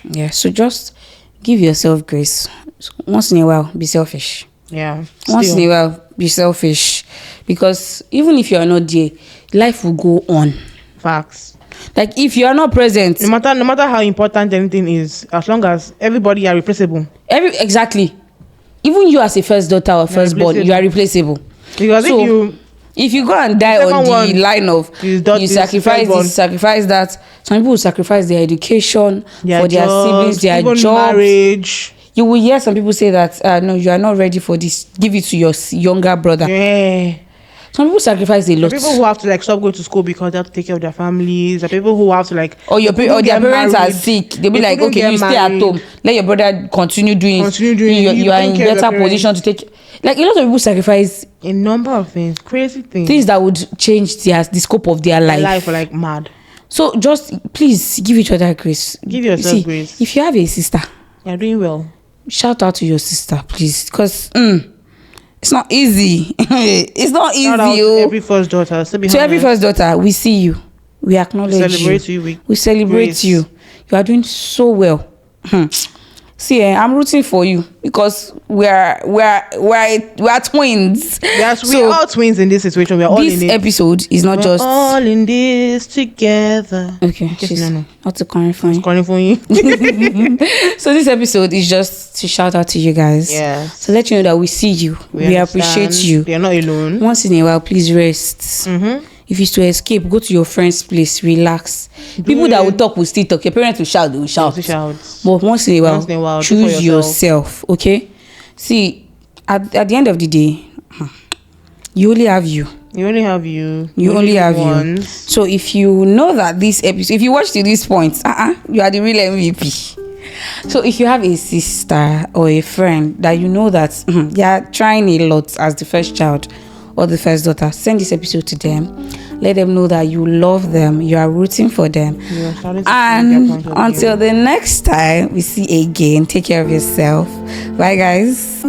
Yeah, so just give yourself grace. Once in a while, be selfish. Yeah. Once in a while, be selfish. Because even if you are not there, life will go on. Facts. Like if you are not present, no matter how important anything is, as long as everybody are replaceable. Exactly. Even you as a first daughter or firstborn, you are replaceable. Because if you go and die on the line of you sacrifice this, sacrifice that, some people will sacrifice their education for their siblings, their jobs, marriage. You will hear some people say that no, you are not ready for this. Give it to your younger brother. Yeah. Some people sacrifice a lot. There are people who have to stop going to school because they have to take care of their families. There are people who have to or their parents are sick. They'll be like, okay, you stay at home. Let your brother continue doing. You are in better position to take. Like a lot of people sacrifice a number of things, crazy things. Things that would change the scope of their life. Like mad. So just please give each other grace. Give yourself grace. If you have a sister, you're doing well. Shout out to your sister, please, because it's not easy. It's not easy. To every first daughter. To every first daughter, we see you. We acknowledge you. We celebrate you. You are doing so well. See, I'm rooting for you because we are twins. Yes, we are all twins in this situation. We are all in it. This episode is not just all in this together. Okay, not to calling for you. So this episode is just to shout out to you guys. Yeah. So let you know that we see you. We appreciate you. You're not alone. Once in a while, please rest. If it's to escape, go to your friend's place, relax. People that will talk will still talk. Your parents will shout, they will shout. But once in a while, choose yourself, okay? See, at the end of the day, you only have you. You only have you. You only have you. So if you know that this episode, if you watch to this point, you are the real MVP. So if you have a sister or a friend that you know that they are trying a lot as the first child or the first daughter, send this episode to them. Let them know that you love them, you are rooting for them. And until the next time we see again, take care of yourself. Bye guys.